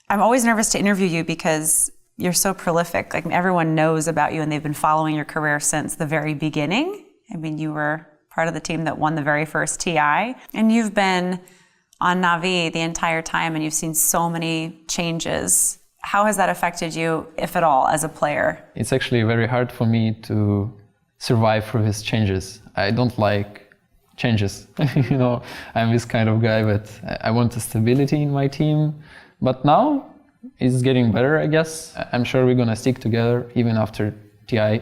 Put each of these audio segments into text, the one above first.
I'm always nervous to interview you because you're so prolific. Like everyone knows about you and they've been following your career since the very beginning. I mean, you were part of the team that won the very first TI, and you've been on Na'Vi the entire time and you've seen so many changes. How has that affected you, if at all, as a player? It's actually very hard for me to survive through these changes. I don't like changes. You know, I'm this kind of guy, but I want the stability in my team. But now it's getting better, I guess. I'm sure we're gonna stick together even after TI.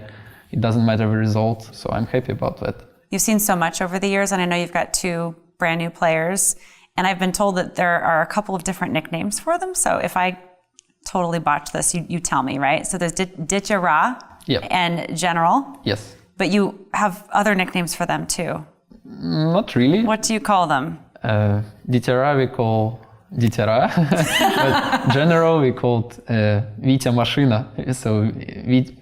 It doesn't matter the result, so I'm happy about that. You've seen so much over the years, and I know you've got 2 brand new players, and I've been told that there are a couple of different nicknames for them. So if I totally botch this, you tell me, right? So there's Ditya Yep. and General. Yes. But you have other nicknames for them too. Not really. What do you call them? Ditera we call Ditera, but General we called Vitya Mashina. So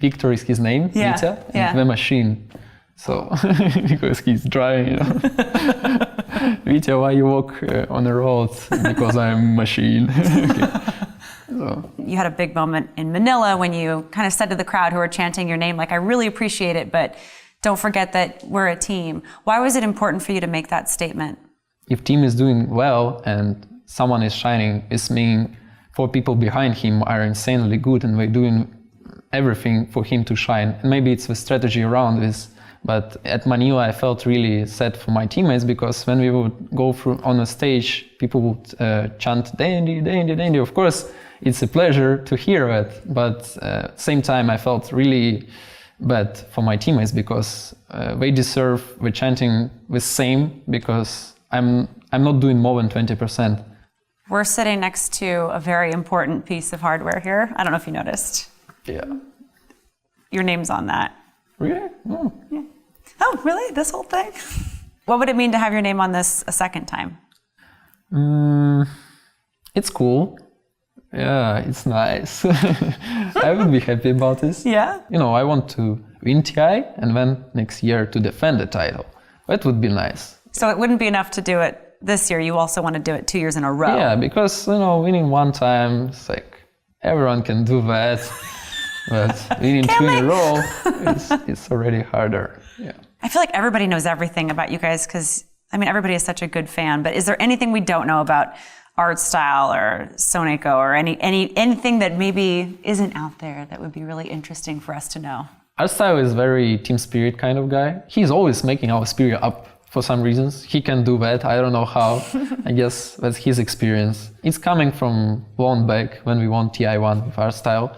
Victor is his name, Yeah. Vitya, Yeah. and the machine. So because he's dry, you know. Vitya, why you walk on the road? Because I'm machine. Okay. So. You had a big moment in Manila when you kind of said to the crowd who were chanting your name, like, I really appreciate it, but don't forget that we're a team. Why was it important for you to make that statement? If team is doing well and someone is shining, it means 4 people behind him are insanely good and we're doing everything for him to shine. And maybe it's the strategy around this. But at Manila, I felt really sad for my teammates because when we would go through on a stage, people would chant Dandy, Dandy, Dandy. Of course, it's a pleasure to hear it, but at the same time, I felt really bad for my teammates because they deserve the chanting the same because I'm not doing more than 20%. We're sitting next to a very important piece of hardware here. I don't know if you noticed. Yeah. Your name's on that. Really? Oh. Yeah. Oh, really? This whole thing? What would it mean to have your name on this a second time? It's cool. Yeah, it's nice. I would be happy about this. Yeah? You know, I want to win TI and then next year to defend the title. That would be nice. So it wouldn't be enough to do it this year. You also want to do it 2 years in a row. Yeah, because, you know, winning one time, it's like everyone can do that. But winning 2 in a row, it's already harder. Yeah. I feel like everybody knows everything about you guys because, I mean, everybody is such a good fan. But is there anything we don't know about art style or Soneko or anything that maybe isn't out there that would be really interesting for us to know? Art style is very team spirit kind of guy. He's always making our spirit up for some reasons. He can do that. I don't know how. I guess that's his experience. It's coming from long back when we won TI1 with art style.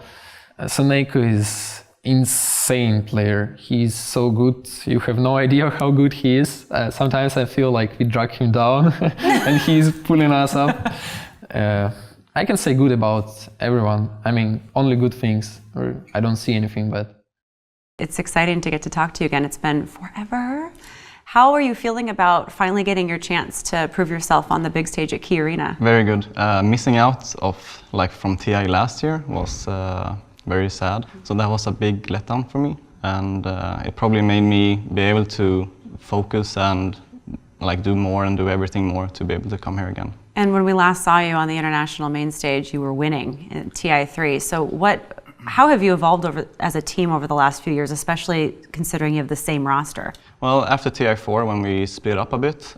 Soneko is insane player. He's so good. You have no idea how good he is. Sometimes I feel like we drag him down and he's pulling us up. I can say good about everyone. I mean, only good things, or I don't see anything bad. It's exciting to get to talk to you again. It's been forever. How are you feeling about finally getting your chance to prove yourself on the big stage at Key Arena? Very good. Missing out from TI last year was very sad. So that was a big letdown for me, and it probably made me be able to focus and do more and do everything more to be able to come here again. And when we last saw you on the international main stage, you were winning in TI3. So how have you evolved as a team over the last few years, especially considering you have the same roster? Well, after TI4, when we split up a bit,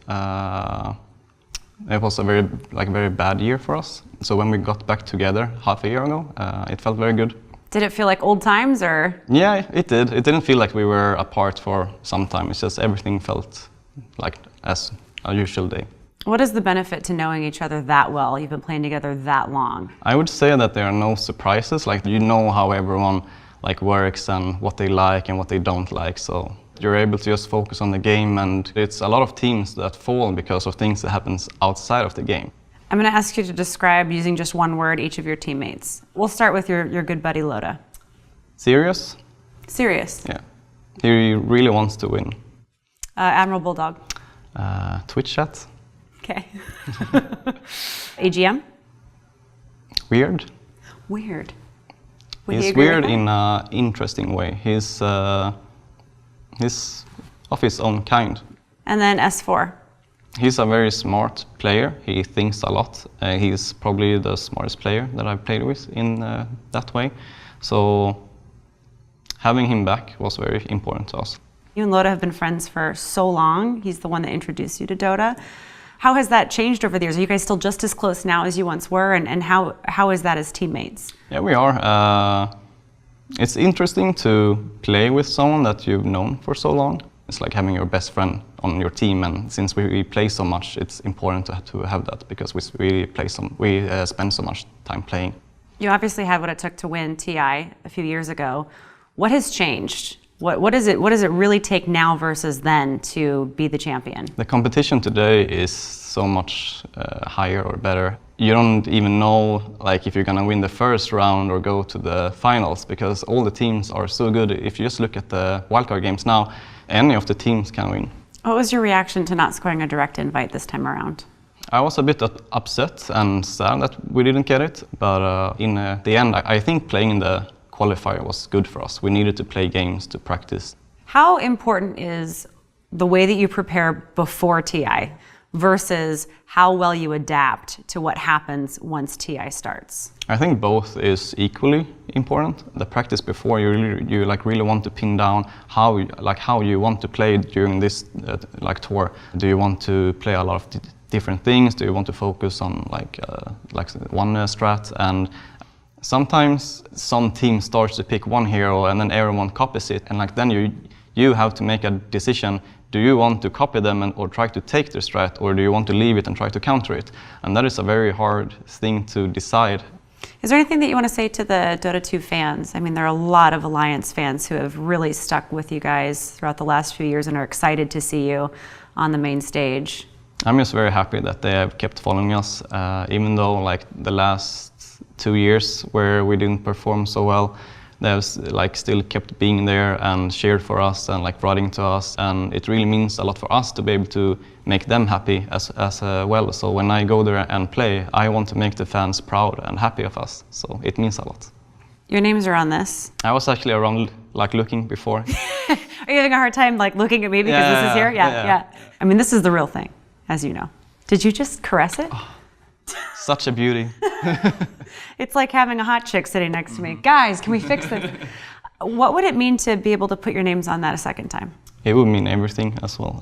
it was a very bad year for us. So when we got back together half a year ago, it felt very good. Did it feel like old times, or? Yeah, it did. It didn't feel like we were apart for some time. It's just everything felt like as a usual day. What is the benefit to knowing each other that well? You've been playing together that long. I would say that there are no surprises. You know how everyone works and what they like and what they don't like. So you're able to just focus on the game, and it's a lot of teams that fall because of things that happens outside of the game. I'm going to ask you to describe, using just one word, each of your teammates. We'll start with your good buddy Loda. Serious? Serious. Yeah. He really wants to win. Admiral Bulldog. Twitch chat. Okay. AGM? Weird. Weird. He's weird in an interesting way. He's of his own kind. And then S4? He's a very smart player. He thinks a lot. He's probably the smartest player that I've played with in that way. So having him back was very important to us. You and Loda have been friends for so long. He's the one that introduced you to Dota. How has that changed over the years? Are you guys still just as close now as you once were? And how is that as teammates? Yeah, we are. It's interesting to play with someone that you've known for so long. It's like having your best friend on your team, and since we play so much, it's important to have that because we spend so much time playing. You obviously had what it took to win TI a few years ago. What has changed? What does it really take now versus then to be the champion? The competition today is so much higher or better. You don't even know like if you're gonna win the first round or go to the finals because all the teams are so good. If you just look at the wildcard games now, any of the teams can win. What was your reaction to not scoring a direct invite this time around? I was a bit upset and sad that we didn't get it, but in the end, I think playing in the qualifier was good for us. We needed to play games to practice. How important is the way that you prepare before TI versus how well you adapt to what happens once TI starts? I think both is equally important. The practice before you really want to pin down how you want to play during this tour. Do you want to play a lot of different things? Do you want to focus on like one strat? And sometimes some team starts to pick one hero and then everyone copies it, and like then you have to make a decision. Do you want to copy them or try to take their strat, or do you want to leave it and try to counter it? And that is a very hard thing to decide. Is there anything that you want to say to the Dota 2 fans? I mean, there are a lot of Alliance fans who have really stuck with you guys throughout the last few years and are excited to see you on the main stage. I'm just very happy that they have kept following us, even though like the last 2 years where we didn't perform so well. They've like still kept being there and cheered for us and like writing to us, and it really means a lot for us to be able to make them happy as well. So when I go there and play, I want to make the fans proud and happy of us. So it means a lot. Your names are on this. I was actually around like looking before. Are you having a hard time like looking at me because this is here? Yeah. I mean, this is the real thing, as you know. Did you just caress it? Oh, such a beauty. It's like having a hot chick sitting next to me. Guys, can we fix this? What would it mean to be able to put your names on that a second time? It would mean everything as well.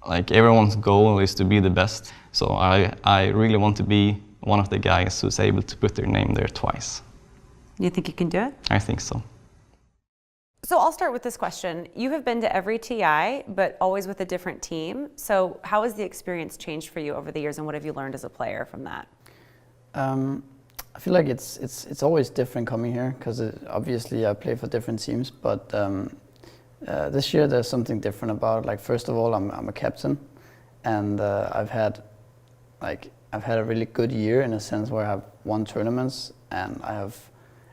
Like everyone's goal is to be the best. So I really want to be one of the guys who's able to put their name there twice. You think you can do it? I think so. So I'll start with this question. You have been to every TI, but always with a different team. So how has the experience changed for you over the years, and what have you learned as a player from that? I feel like it's always different coming here because obviously I play for different teams, but this year there's something different about it. Like first of all, I'm a captain, and I've had a really good year in a sense where I have won tournaments and I have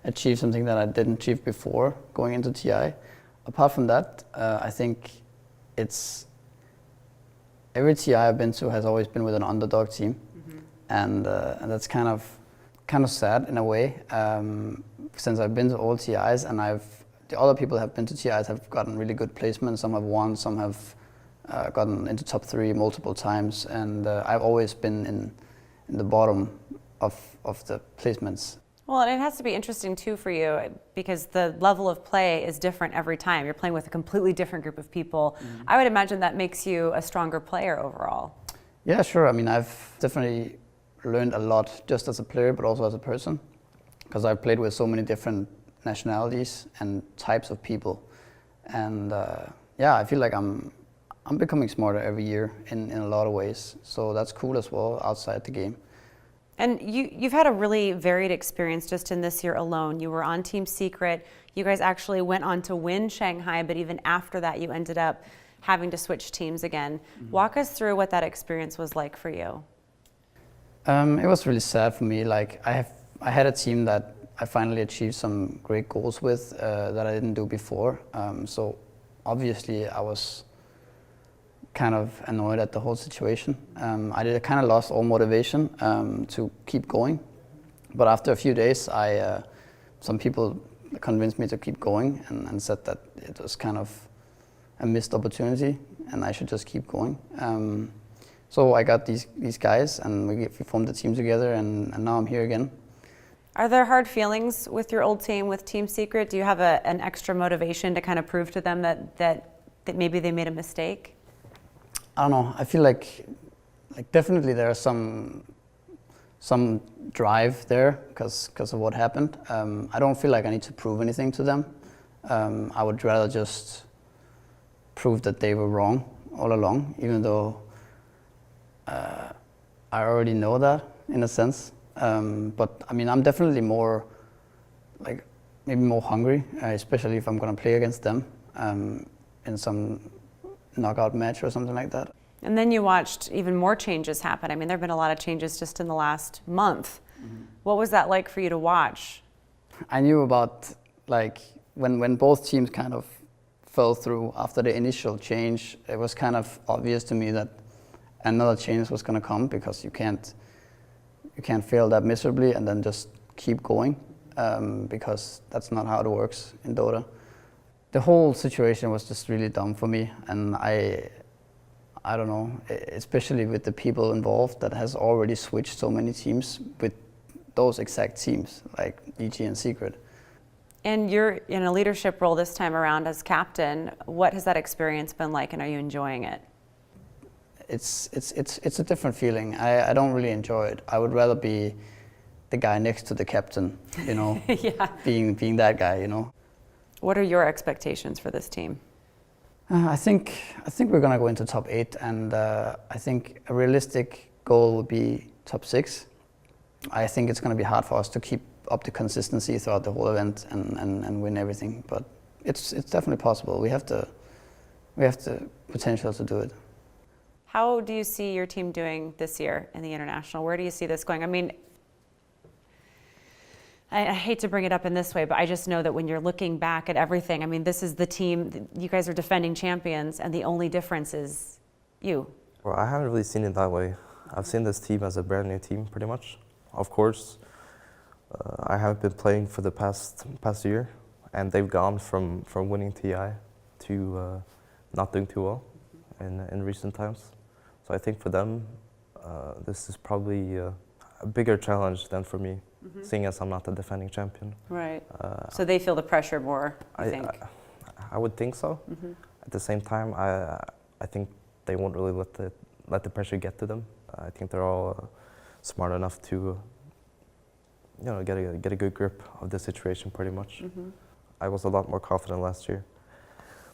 achieved something that I didn't achieve before going into TI. Apart from that, I think every TI I've been to has always been with an underdog team. And that's kind of sad in a way, since I've been to all TIs and the other people have been to TIs have gotten really good placements. Some have won, some have gotten into top 3 multiple times, and I've always been in the bottom of the placements. Well, and it has to be interesting too for you because the level of play is different every time. You're playing with a completely different group of people. I would imagine that makes you a stronger player overall. Yeah, sure. I mean, I've definitely learned a lot just as a player, but also as a person, because I've played with so many different nationalities and types of people, and yeah, I feel like I'm becoming smarter every year in a lot of ways. So that's cool as well outside the game. And you've had a really varied experience just in this year alone. You were on Team Secret. You guys actually went on to win Shanghai, but even after that, you ended up having to switch teams again. Walk us through what that experience was like for you. It was really sad for me. Like I had a team that I finally achieved some great goals with that I didn't do before. So obviously I was kind of annoyed at the whole situation. I kind of lost all motivation to keep going. But after a few days, some people convinced me to keep going and said that it was kind of a missed opportunity and I should just keep going. So I got these guys, and we formed the team together, and now I'm here again. Are there hard feelings with your old team, with Team Secret? Do you have an extra motivation to kind of prove to them that maybe they made a mistake? I don't know. I feel like definitely there are some drive there because of what happened. I don't feel like I need to prove anything to them. I would rather just prove that they were wrong all along, even though I already know that in a sense. But I mean, I'm definitely more, like, maybe more hungry, especially if I'm going to play against them in some knockout match or something like that. And then you watched even more changes happen. I mean, there have been a lot of changes just in the last month. Mm-hmm. What was that like for you to watch? I knew about, like, when both teams kind of fell through after the initial change, it was kind of obvious to me that another change was going to come, because you can't fail that miserably and then just keep going, because that's not how it works in Dota. The whole situation was just really dumb for me, and I don't know, especially with the people involved that has already switched so many teams with those exact teams, like EG and Secret. And you're in a leadership role this time around as captain. What has that experience been like, and are you enjoying it? It's a different feeling. I don't really enjoy it. I would rather be the guy next to the captain, you know, yeah. being that guy, you know. What are your expectations for this team? I think we're gonna go into top 8, and I think a realistic goal would be top 6. I think it's gonna be hard for us to keep up the consistency throughout the whole event and win everything, but it's definitely possible. We have the potential to do it. How do you see your team doing this year in the international? Where do you see this going? I mean, I hate to bring it up in this way, but I just know that when you're looking back at everything, I mean, this is the team, you guys are defending champions, and the only difference is you. Well, I haven't really seen it that way. I've seen this team as a brand new team, pretty much. Of course, I haven't been playing for the past year, and they've gone from winning TI to not doing too well in recent times. So I think for them, this is probably a bigger challenge than for me, seeing as I'm not the defending champion. Right. So they feel the pressure more, you think? I would think so. At the same time, I think they won't really let the pressure get to them. I think they're all smart enough to, you know, get a good grip of the situation, pretty much. I was a lot more confident last year.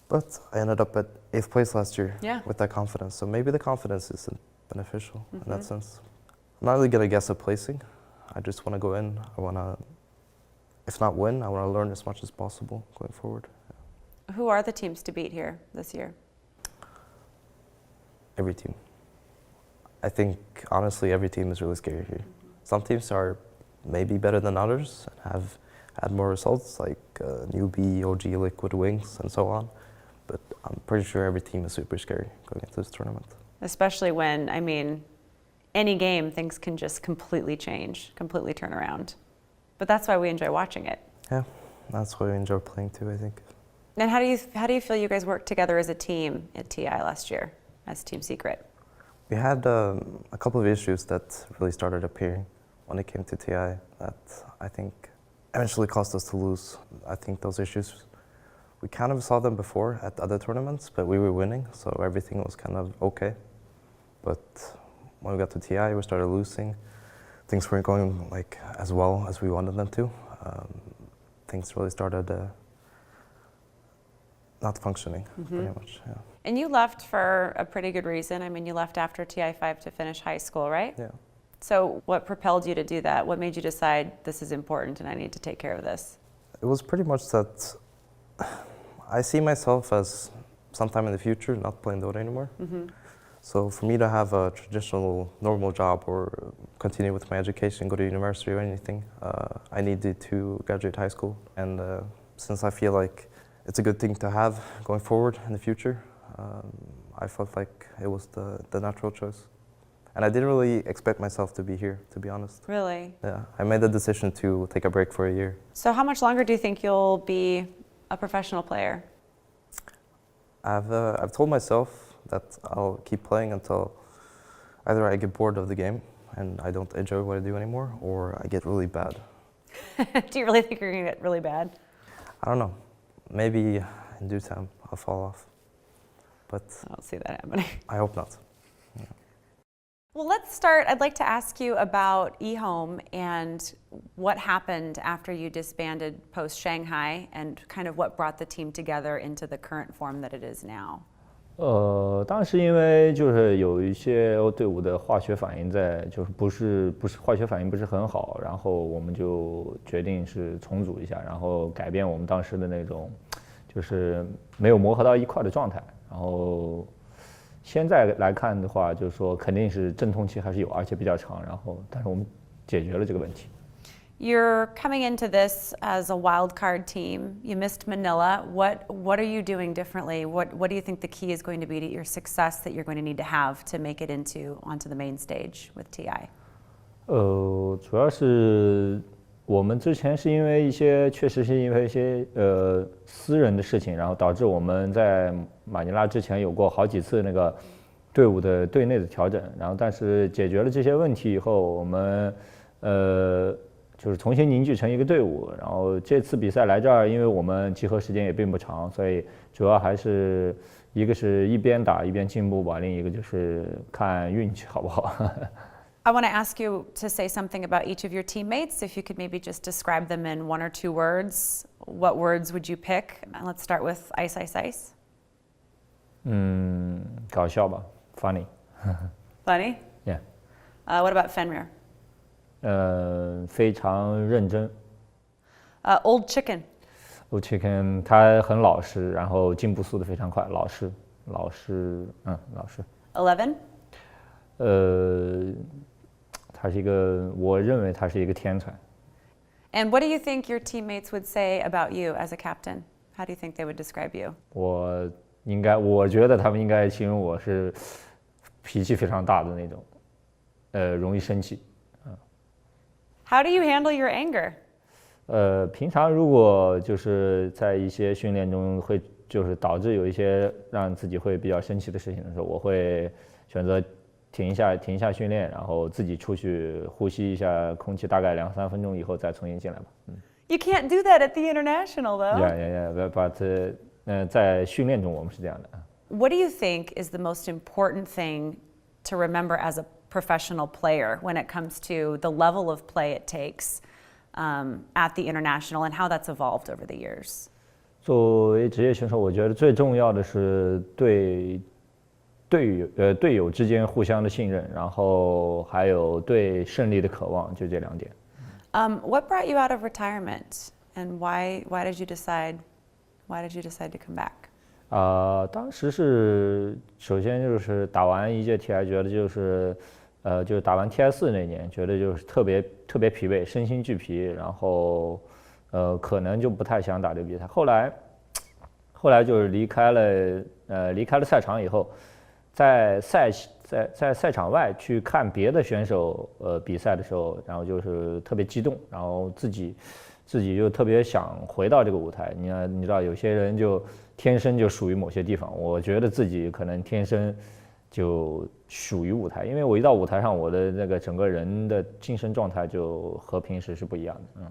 But I ended up at 8th place last year with that confidence. So maybe the confidence isn't beneficial in that sense. I'm not really going to guess a placing. I just want to go in. I want to, if not win, I want to learn as much as possible going forward. Yeah. Who are the teams to beat here this year? Every team. I think, honestly, every team is really scary here. Some teams are maybe better than others and have had more results, like Newbie, OG, Liquid, Wings, and so on. But I'm pretty sure every team is super scary going into this tournament. Especially when, I mean, any game, things can just completely change, completely turn around. But that's why we enjoy watching it. Yeah, that's why we enjoy playing too, I think. And how do you feel you guys worked together as a team at TI last year, as Team Secret? We had a couple of issues that really started appearing when it came to TI that I think eventually caused us to lose. I think those issues, we kind of saw them before at other tournaments, but we were winning, so everything was kind of okay. But when we got to TI, we started losing. Things weren't going like as well as we wanted them to. Things really started not functioning, pretty much. Yeah. And you left for a pretty good reason. I mean, you left after TI5 to finish high school, right? Yeah. So what propelled you to do that? What made you decide this is important and I need to take care of this? It was pretty much that I see myself as sometime in the future not playing Dota anymore. So for me to have a traditional, normal job or continue with my education, go to university or anything, I needed to graduate high school. And since I feel like it's a good thing to have going forward in the future, I felt like it was the natural choice. And I didn't really expect myself to be here, to be honest. Really? Yeah, I made the decision to take a break for a year. So how much longer do you think you'll be a professional player? I've told myself that I'll keep playing until either I get bored of the game and I don't enjoy what I do anymore, or I get really bad. Do you really think you're going to get really bad? I don't know. Maybe in due time I'll fall off, but I don't see that happening. I hope not. Well, let's start. I'd like to ask you about eHome and what happened after you disbanded post-Shanghai and kind of what brought the team together into the current form that it is now. 当时因为就是有一些队伍的化学反应在，就是不是化学反应不是很好，然后我们就决定是重组一下，然后改变我们当时的那种，就是没有磨合到一块的状态。然后现在来看的话，就是说肯定是阵痛期还是有，而且比较长。然后但是我们解决了这个问题。You're coming into this as a wild card team. You missed Manila. What are you doing differently? What do you think the key is going to be to your success that you're going to need to have to make it onto the main stage with TI? 主要是我们之前是因为确实是因为一些私人的事情，然后导致我们在马尼拉之前有过好几次那个队伍的队内的调整，然后但是解决了这些问题以后，我们就是重新凝聚成一个队伍，然后这次比赛来这儿，因为我们集合时间也并不长，所以主要还是一个是一边打一边进步吧，另一个就是看运气好不好。I want to ask you to say something about each of your teammates. If you could maybe just describe them in one or two words, what words would you pick? And let's start with Ice Ice Ice. 搞笑吧 ，funny。 Funny? Yeah. What about Fenrir? 非常认真。Old Chicken. Old Chicken 他很老实，然后进步速度非常快，老实。11. 他是一个，我认为他是一个天才。And what do you think your teammates would say about you as a captain? How do you think they would describe you? 我觉得他们应该形容我是脾气非常大的那种，容易生气。How do you handle your anger? 平常如果就是在一些训练中会就是导致有一些让自己会比较生气的事情的时候，我会选择停一下训练，然后自己出去呼吸一下空气，大概2-3分钟以后再重新进来吧。You can't do that at the international, though. Yeah. But 在训练中我们是这样的。What do you think is the most important thing to remember as a professional player when it comes to the level of play it takes at the international and how that's evolved over the years? 作为职业选手，我觉得最重要的是对队友之间互相的信任，然后还有对胜利的渴望，就这2点。What brought you out of retirement, and why did you decide to come back? 当时是首先就是打完一届 TI， 觉得就是打完 TI4 那年，觉得就是特别疲惫，身心俱疲，然后可能就不太想打这个比赛。后来就是离开了赛场以后，在赛场外去看别的选手比赛的时候，然后就是特别激动，然后自己就特别想回到这个舞台。你知道有些人就天生就属于某些地方，我觉得自己可能天生就属于舞台，因为我一到舞台上，我的那个整个人的精神状态就和平时是不一样的。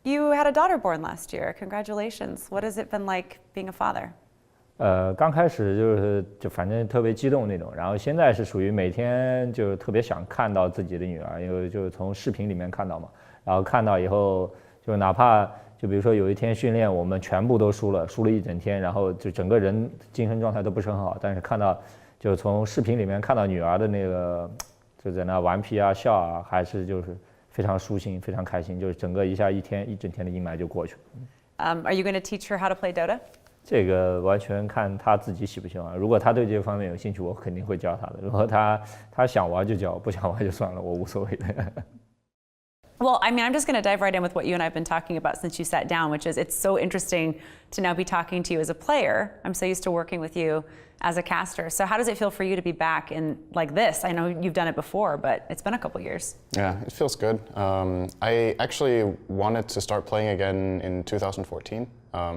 You had a daughter born last year. Congratulations. What has it been like being a father? 刚开始就反正特别激动那种，然后现在是属于每天就特别想看到自己的女儿，因为就是从视频里面看到嘛，然后看到以后就哪怕就比如说有一天训练我们全部都输了一整天，然后就整个人精神状态都不是很好，但是看到就从视频里面看到女儿的那个就在那顽皮啊笑啊，还是就是非常舒心非常开心，就是整个一整天的阴霾就过去了。Are you going to teach her how to play Dota? 这个完全看他自己喜不喜欢。如果他对这方面有兴趣，我肯定会教他的。如果他想玩就教，不想玩就算了，我无所谓的。Well, I mean, I'm just going to dive right in with what you and I have been talking about since you sat down, which is it's so interesting to now be talking to you as a player. I'm so used to working with you as a caster. So how does it feel for you to be back in like this? I know you've done it before, but it's been a couple years. Yeah, it feels good. I actually wanted to start playing again in 2014.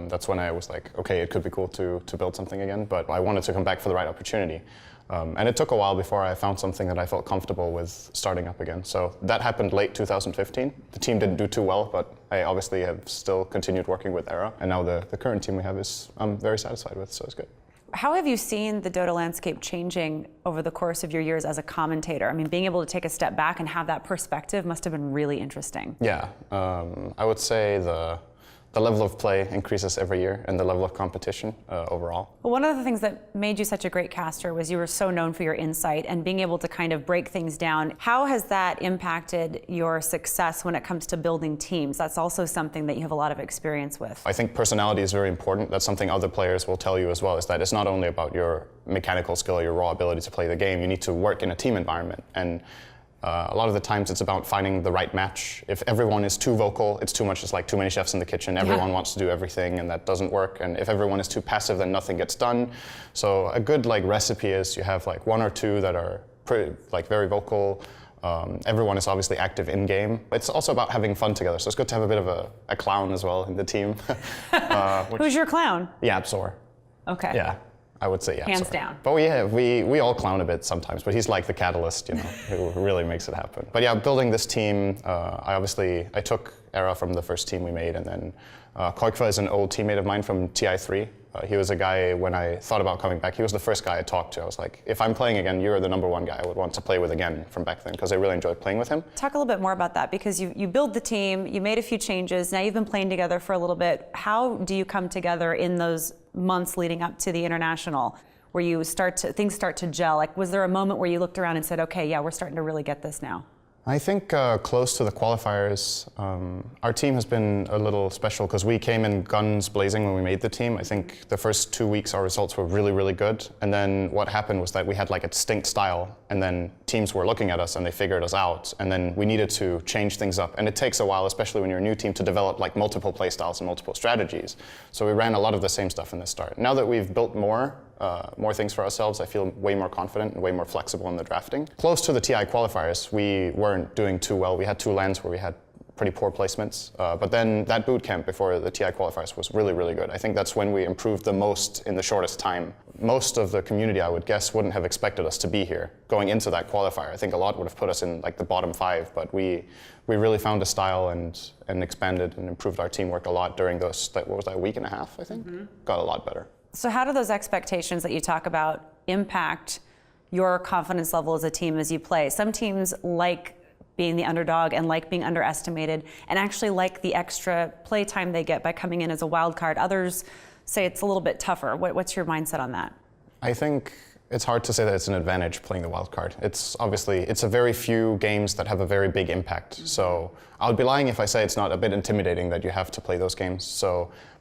That's when I was like, okay, it could be cool to build something again, but I wanted to come back for the right opportunity. And it took a while before I found something that I felt comfortable with starting up again. So that happened late 2015. The team didn't do too well, but I obviously have still continued working with Era. And now the current team we have is I'm very satisfied with, so it's good. How have you seen the Dota landscape changing over the course of your years as a commentator? I mean, being able to take a step back and have that perspective must have been really interesting. Yeah, I would say the level of play increases every year and the level of competition overall. Well, one of the things that made you such a great caster was you were so known for your insight and being able to kind of break things down. How has that impacted your success when it comes to building teams? That's also something that you have a lot of experience with. I think personality is very important. That's something other players will tell you as well, is that it's not only about your mechanical skill, your raw ability to play the game. You need to work in a team environment. And a lot of the times it's about finding the right match. If everyone is too vocal, it's too much. It's like too many chefs in the kitchen. Everyone wants to do everything, and that doesn't work. And if everyone is too passive, then nothing gets done. So a good recipe is you have one or two that are pretty, very vocal. Everyone is obviously active in game. It's also about having fun together. So it's good to have a bit of a clown as well in the team. Who's your clown? Yeah, Absor. Okay. Yeah. I would say, yeah. Hands down. But we all clown a bit sometimes, but he's like the catalyst, who really makes it happen. But yeah, building this team, I took Era from the first team we made, and then Koikva is an old teammate of mine from TI6. He was a guy, when I thought about coming back, he was the first guy I talked to. I was like, if I'm playing again, you're the #1 guy I would want to play with again from back then, because I really enjoyed playing with him. Talk a little bit more about that, because you build the team, you made a few changes, now you've been playing together for a little bit. How do you come together in those months leading up to the international, where things start to gel? Like, was there a moment where you looked around and said, okay, yeah, we're starting to really get this now? I think close to the qualifiers, our team has been a little special because we came in guns blazing when we made the team. I think the first 2 weeks our results were really, really good. And then what happened was that we had a distinct style, and then teams were looking at us and they figured us out. And then we needed to change things up. And it takes a while, especially when you're a new team, to develop multiple play styles and multiple strategies. So we ran a lot of the same stuff in the start. Now that we've built more things for ourselves, I feel way more confident and way more flexible in the drafting. Close to the TI qualifiers, we weren't doing too well. We had 2 lands where we had pretty poor placements. But then that boot camp before the TI qualifiers was really, really good. I think that's when we improved the most in the shortest time. Most of the community, I would guess, wouldn't have expected us to be here going into that qualifier. I think a lot would have put us in the bottom 5, but we really found a style and expanded and improved our teamwork a lot during those, a week and a half, I think? Got a lot better. So how do those expectations that you talk about impact your confidence level as a team as you play? Some teams like being the underdog and like being underestimated and actually like the extra play time they get by coming in as a wild card. Others say it's a little bit tougher. What's your mindset on that? I think it's hard to say that it's an advantage playing the wild card. It's a very few games that have a very big impact. So I would be lying if I say it's not a bit intimidating that you have to play those games.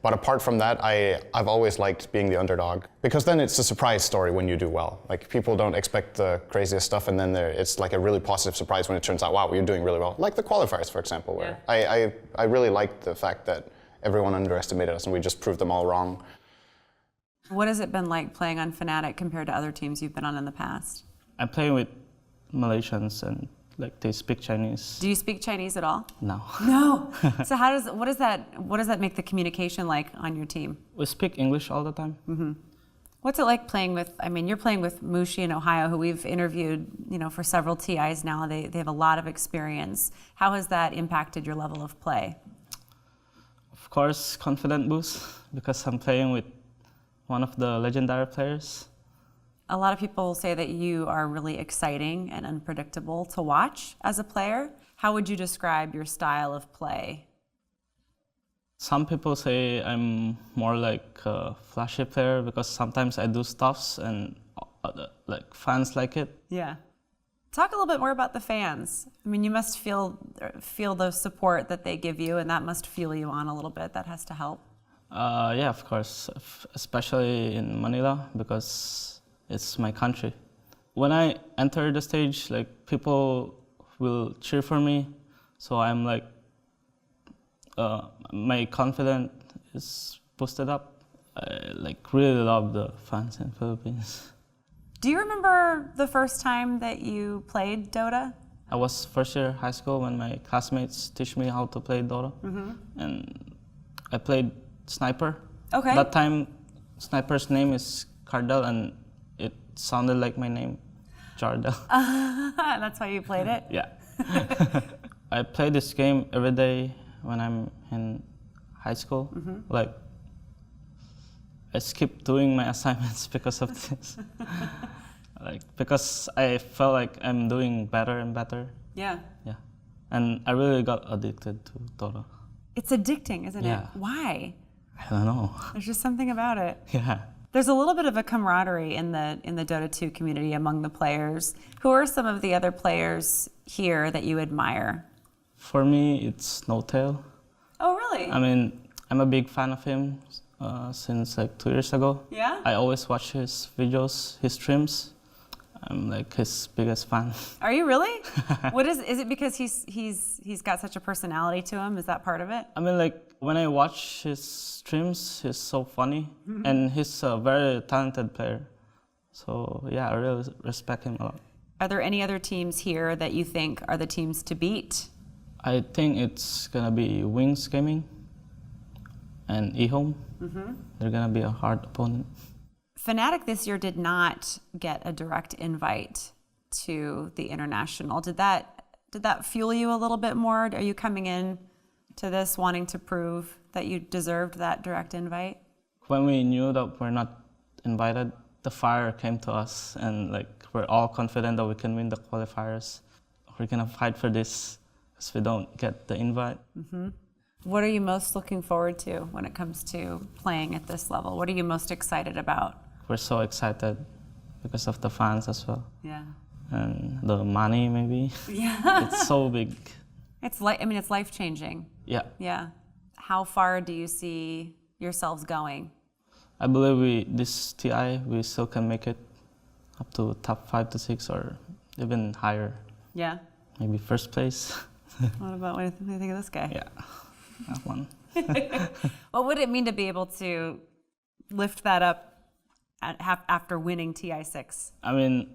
But apart from that, I've always liked being the underdog, because then it's a surprise story when you do well. People don't expect the craziest stuff, and then it's a really positive surprise when it turns out, wow, you're doing really well. Like the qualifiers, for example, where I really liked the fact that everyone underestimated us and we just proved them all wrong. What has it been like playing on Fnatic compared to other teams you've been on in the past? I play with Malaysians and they speak Chinese. Do you speak Chinese at all? No. No. So what does that make the communication like on your team? We speak English all the time. Mm-hmm. What's it like playing with? I mean, you're playing with Mushi in Ohio, who we've interviewed, for several TIs now. They have a lot of experience. How has that impacted your level of play? Of course, confidence boost, because I'm playing with one of the legendary players. A lot of people say that you are really exciting and unpredictable to watch as a player. How would you describe your style of play? Some people say I'm more like a flashy player because sometimes I do stuffs and fans like it. Yeah. Talk a little bit more about the fans. I mean, you must feel the support that they give you, and that must fuel you on a little bit. That has to help. Yeah, of course, especially in Manila, because it's my country. When I enter the stage, people will cheer for me, So I'm like, my confidence is boosted up. I like really love the fans in Philippines. Do you remember the first time that you played Dota? I was first year high school when my classmates teach me how to play Dota, and I played Sniper. Okay. That time, Sniper's name is Cardell, and it sounded like my name, Jardel. That's why you played it? Yeah. I play this game every day when I'm in high school. Like, I skip doing my assignments because of this. Like, because I felt like I'm doing better and better. Yeah. Yeah. And I really got addicted to Dota. It's addicting, isn't Yeah. it? Why? I don't know. There's just something about it. Yeah. There's a little bit of a camaraderie in the Dota 2 community among the players. Who are some of the other players here that you admire? For me, it's No Tail. Oh, really? I mean, I'm a big fan of him since like 2 years ago. Yeah? I always watch his videos, his streams. I'm like his biggest fan. Are you really? What is it because he's got such a personality to him? Is that part of it? I mean, like when I watch his streams, he's so funny, and he's a very talented player. So yeah, I really respect him a lot. Are there any other teams here that you think are the teams to beat? I think it's gonna be Wings Gaming and eHome. They're gonna be a hard opponent. Fnatic this year did not get a direct invite to the international. Did that fuel you a little bit more? Are you coming in to this wanting to prove that you deserved that direct invite? When we knew that we're not invited, the fire came to us, and like we're all confident that we can win the qualifiers. We're gonna fight for this because we don't get the invite. What are you most looking forward to when it comes to playing at this level? What are you most excited about? We're so excited because of the fans as well, Yeah. and the money maybe. Yeah. It's so big. It's life changing. Yeah, Yeah. How far do you see yourselves going? I believe this TI we still can make it up to top 5 to 6 or even higher. Yeah. Maybe first place. What do you think of this guy? Yeah, that one. What would it mean to be able to lift that up after winning TI6? I mean,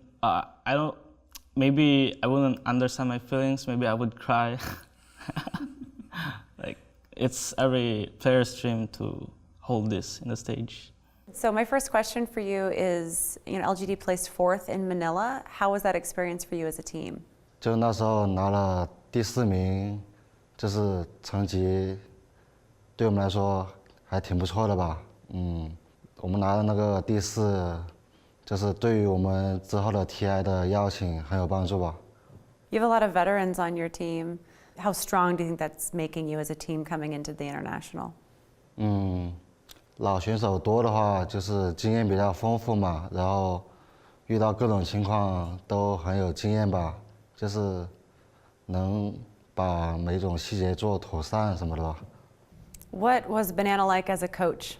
maybe I wouldn't understand my feelings. Maybe I would cry. Like, it's every player's dream to hold this in the stage. So my first question for you is, LGD placed 4th in Manila. How was that experience for you as a team? 就那时候拿了第4名，就是成绩对我们来说还挺不错的吧。我们拿的那个第4，就是对于我们之后的 TI 的邀请很有帮助吧。You have a lot of veterans on your team. How strong do you think that's making you as a team coming into the international? 老选手多的话，就是经验比较丰富嘛，然后遇到各种情况都很有经验吧，就是能把每种细节做妥善什么的吧。What was Banana like as a coach?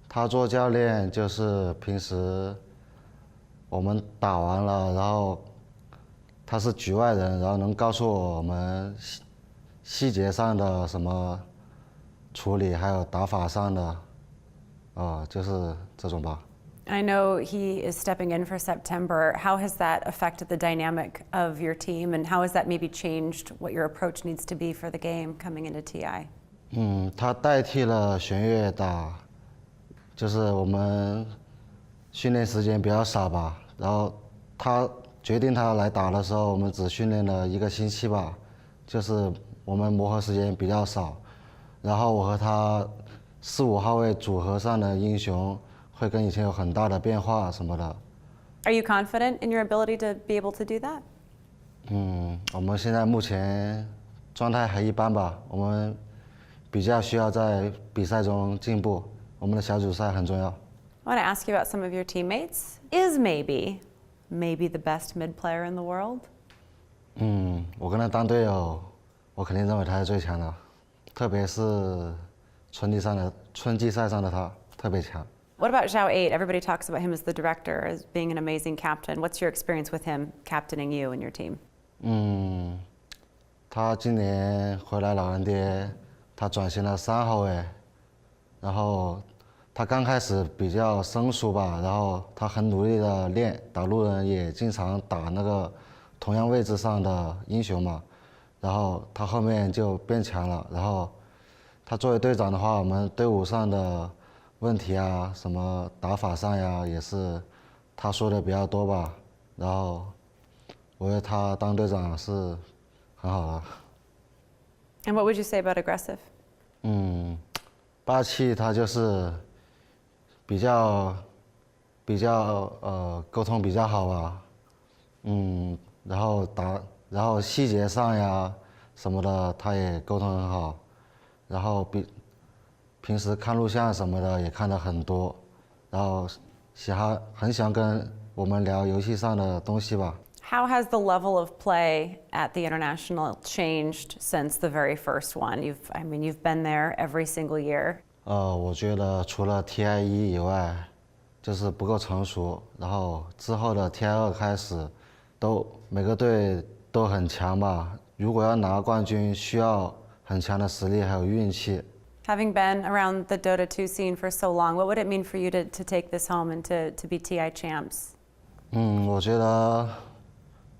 他做教练就是平时我们打完了，然后他是局外人，然后能告诉我们细节上的什么处理，还有打法上的，就是这种吧。I know he is stepping in for September. How has that affected the dynamic of your team, and how has that maybe changed what your approach needs to be for the game coming into TI? 他代替了玄月打，就是我们训练时间比较少吧，然后他决定他来打的时候，我们只训练了1个星期吧，就是我们磨合时间比较少，然后我和他4、5号位组合上的英雄会跟以前有很大的变化什么的。Are you confident in your ability to be able to do that? 我们现在目前状态还一般吧，我们比较需要在比赛中进步，我们的小组赛很重要。I want to ask you about some of your teammates. Is maybe the best mid player in the world? 我跟他当队友，我肯定认为他是最强的，特别是春季赛上的他特别强。What about Zhao 8? Everybody talks about him as the director, as being an amazing captain. What's your experience with him captaining you and your team? 他今年回来老干爹，他转型了3号位，然后他刚开始比较生疏吧，然后他很努力的练，打路人也经常打那个同样位置上的英雄嘛，然后他后面就变强了，然后他作为队长的话，我们队伍上的问题啊，什么打法上呀，也是他说的比较多吧，然后我觉得他当队长是很好的。And what would you say about aggressive? 霸气他就是比较沟通比较好吧，然后细节上呀什么的他也沟通很好，然后平时看录像什么的也看得很多，然后很想跟我们聊游戏上的东西吧。How has the level of play at the international changed since the very first one? You've been there every single year. 我觉得除了 TI1 以外，就是不够成熟，然后之后的 TI2 开始，每个队都很强吧。如果要拿冠军，需要很强的实力还有运气。Having been around the Dota 2 scene for so long, what would it mean for you to take this home and to be TI champs? 我觉得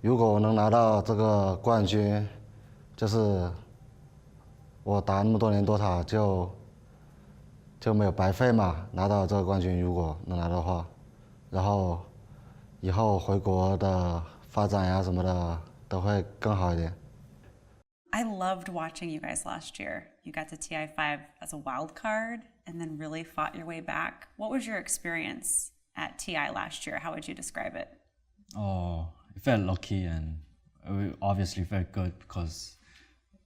如果我能拿到这个冠军，就是我打那么多年 Dota 就没有白费嘛，拿到这个冠军如果能拿到的话，然后以后回国的发展呀什么的都会更好一点。I loved watching you guys last year. You got to TI5 as a wild card and then really fought your way back. What was your experience at TI last year? How would you describe it? Oh, I felt lucky and we obviously felt good because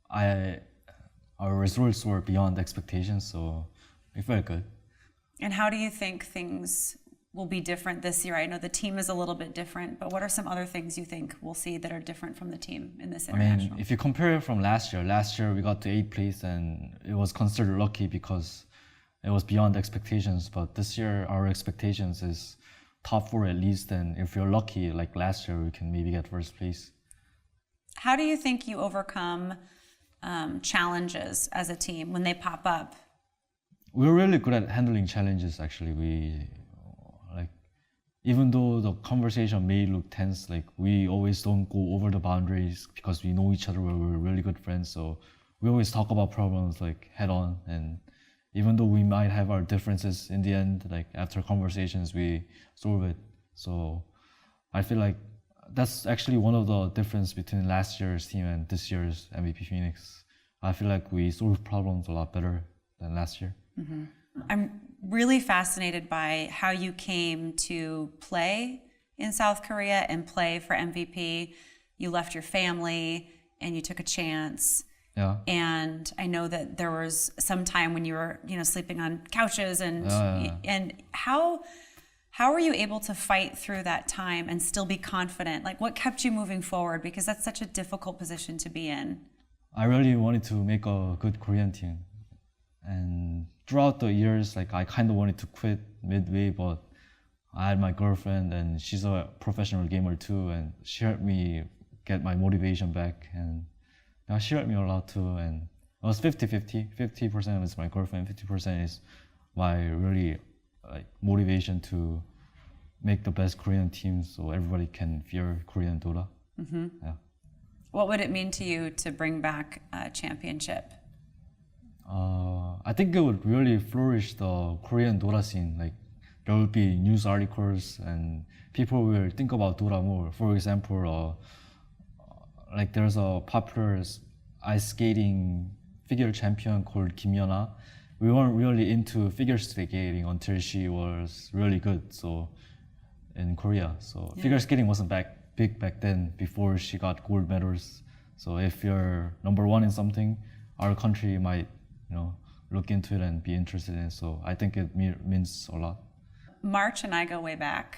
our results were beyond expectations, so it felt good. And how do you think things will be different this year? I know the team is a little bit different, but what are some other things you think we'll see that are different from the team in this international? I mean, if you compare it from last year we got to 8th place and it was considered lucky because it was beyond expectations, but this year our expectations is top 4 at least, and if you're lucky like last year we can maybe get first place. How do you think you overcome challenges as a team when they pop up? We're really good at handling challenges actually. Even though the conversation may look tense, we always don't go over the boundaries because we know each other, we're really good friends, so we always talk about problems head on, and even though we might have our differences, in the end, after conversations, we solve it. So I feel like that's actually one of the difference between last year's team and this year's MVP Phoenix. I feel like we solve problems a lot better than last year. Mm-hmm. I'm really fascinated by how you came to play in South Korea and play for MVP. You left your family and you took a chance. Yeah. And I know that there was some time when you were, sleeping on couches and how were you able to fight through that time and still be confident? What kept you moving forward? Because that's such a difficult position to be in. I really wanted to make a good Korean team. And throughout the years, I kind of wanted to quit midway, but I had my girlfriend and she's a professional gamer too, and she helped me get my motivation back, and she helped me a lot too. And it was 50-50. 50% is my girlfriend, 50% is my really motivation to make the best Korean team so everybody can fear Korean Dota. Mm-hmm. Yeah. What would it mean to you to bring back a championship? I think it would really flourish the Korean Dota scene. There will be news articles and people will think about Dota more. For example, there's a popular ice skating figure champion called Kim Yeona. We weren't really into figure skating until she was really good. So in Korea, figure skating wasn't big back then before she got gold medals. So if you're number 1 in something, our country might look into it and be interested in it. So I think it means a lot. March and I go way back.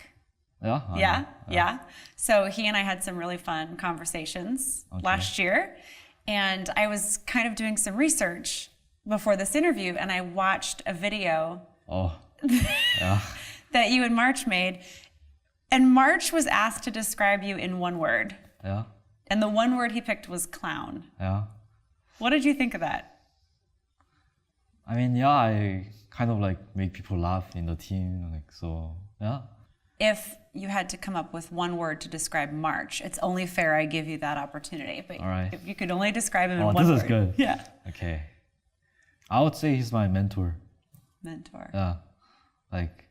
Yeah? Yeah. So he and I had some really fun conversations last year. And I was kind of doing some research before this interview, and I watched a video that you and March made. And March was asked to describe you in one word. Yeah. And the one word he picked was clown. Yeah. What did you think of that? I mean, yeah, I kind of like make people laugh in the team, like so. Yeah. If you had to come up with one word to describe March, it's only fair I give you that opportunity. But All right. if you could only describe him in Oh, one this word. is good. Yeah. Okay. I would say he's my mentor. Mentor. Yeah. Like,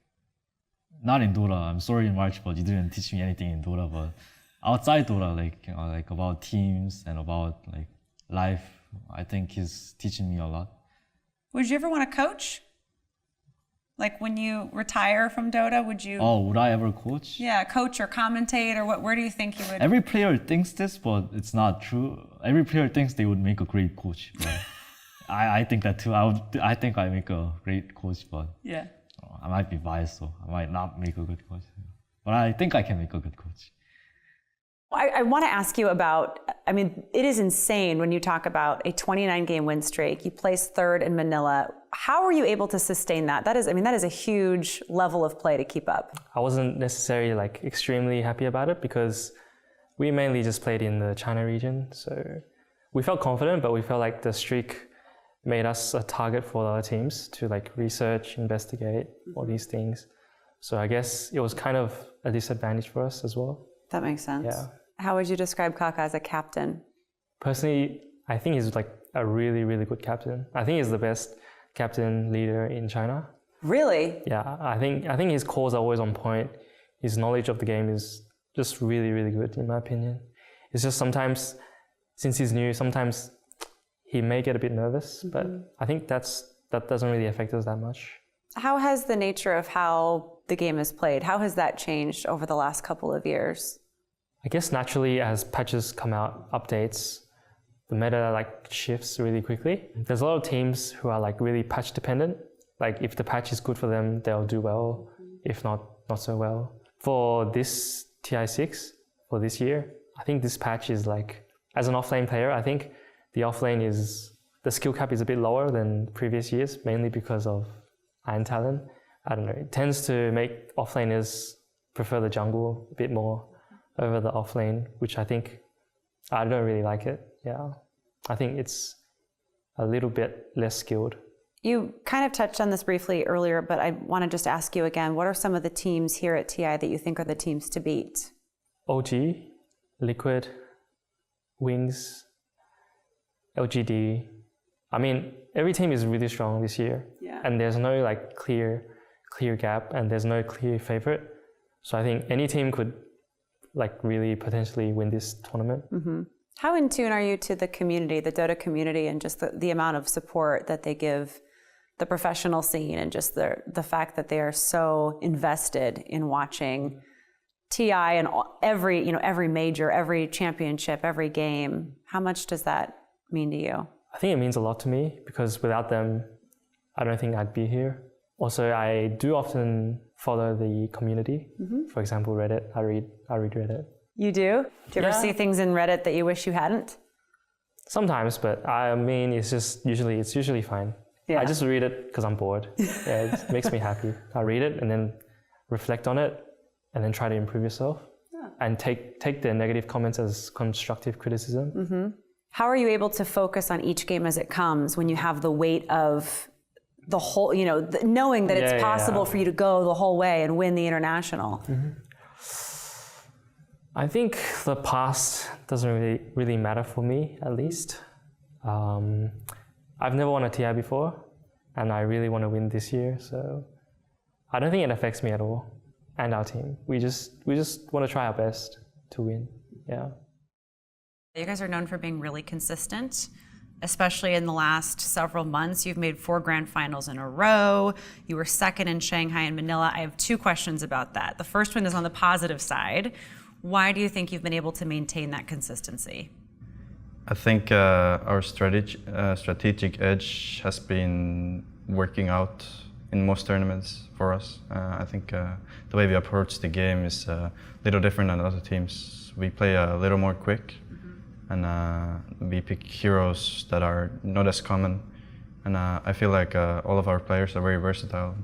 not in Dota. I'm sorry in March, but you didn't teach me anything in Dota. But outside Dota, like, you know, like about teams and about like life, I think he's teaching me a lot. Would you ever want to coach? Like when you retire from Dota, would you? Oh, would I ever coach? Yeah, coach or commentate or what? Where do you think you would? Every player thinks this, but it's not true. Every player thinks they would make a great coach. But I think that too. I think I make a great coach, but Yeah. I might be biased, so I might not make a good coach. But I think I can make a good coach. I want to ask you about, I mean, it is insane when you talk about a 29-game win streak. You placed third in Manila. How are you able to sustain that? That is a huge level of play to keep up. I wasn't necessarily like extremely happy about it because we mainly just played in the China region. So we felt confident, but we felt like the streak made us a target for the other teams to like research, investigate all these things. So I guess it was kind of a disadvantage for us as well. That makes sense. Yeah. How would you describe Kaka as a captain? Personally, I think he's like a really, really good captain. I think he's the best captain leader in China. Really? Yeah, I think his calls are always on point. His knowledge of the game is just really, really good in my opinion. It's just sometimes, since he's new, sometimes he may get a bit nervous, but I think that doesn't really affect us that much. How has the nature of how the game is played, how has that changed over the last couple of years? I guess naturally as patches come out, updates, the meta like shifts really quickly. There's a lot of teams who are like really patch dependent. Like if the patch is good for them, they'll do well. If not, not so well. For this TI6, for this year, I think this patch is like, as an offlane player, I think the offlane is, the skill cap is a bit lower than previous years, mainly because of Iron Talon. I don't know, it tends to make offlaners prefer the jungle a bit more over the offlane, which I think, I don't really like it, yeah. I think it's a little bit less skilled. You kind of touched on this briefly earlier, but I want to just ask you again, what are some of the teams here at TI that you think are the teams to beat? OG, Liquid, Wings, LGD. I mean, every team is really strong this year. Yeah. And there's no like clear gap and there's no clear favorite. So I think any team could like really potentially win this tournament. Mm-hmm. How in tune are you to the community, the Dota community, and just the amount of support that they give the professional scene and just the fact that they are so invested in watching TI and every major, every championship, every game? How much does that mean to you? I think it means a lot to me because without them, I don't think I'd be here. Also, I do often follow the community. Mm-hmm. For example, Reddit. I read Reddit. You do? Do you ever see things in Reddit that you wish you hadn't? Sometimes, but I mean, it's usually fine. Yeah. I just read it because I'm bored. Yeah, it makes me happy. I read it and then reflect on it and then try to improve yourself and take the negative comments as constructive criticism. Mm-hmm. How are you able to focus on each game as it comes when you have the weight of the whole, knowing that it's possible for you to go the whole way and win the international? Mm-hmm. I think the past doesn't really matter for me, at least. I've never won a TI before, and I really want to win this year, so I don't think it affects me at all, and our team. We just want to try our best to win, yeah. You guys are known for being really consistent, especially in the last several months. You've made 4 grand finals in a row. You were second in Shanghai and Manila. I have 2 questions about that. The first one is on the positive side. Why do you think you've been able to maintain that consistency? I think our strategic edge has been working out in most tournaments for us. I think the way we approach the game is a little different than other teams. We play a little more quick, and we pick heroes that are not as common. And I feel like all of our players are very versatile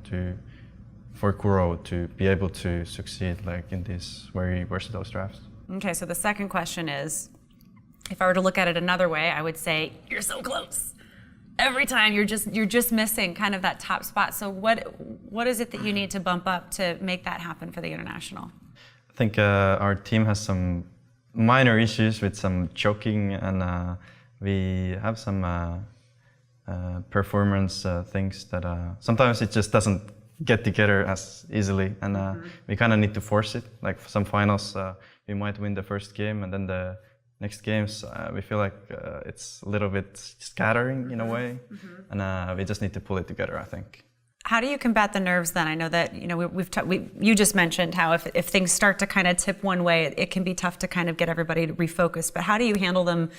for Kuro to be able to succeed like in these very versatile drafts. Okay, so the second question is, If I were to look at it another way, I would say you're so close. Every time you're just missing kind of that top spot. So what is it that you need to bump up to make that happen for the international? I think our team has some minor issues with some choking, and we have some performance things that sometimes it just doesn't get together as easily, and we kind of need to force it. Like for some finals, we might win the first game, and then the next games we feel like it's a little bit scattering in a way, and we just need to pull it together, I think. How do you combat the nerves then? I know that you just mentioned how if things start to kind of tip one way, it can be tough to kind of get everybody to refocus. But how do you handle them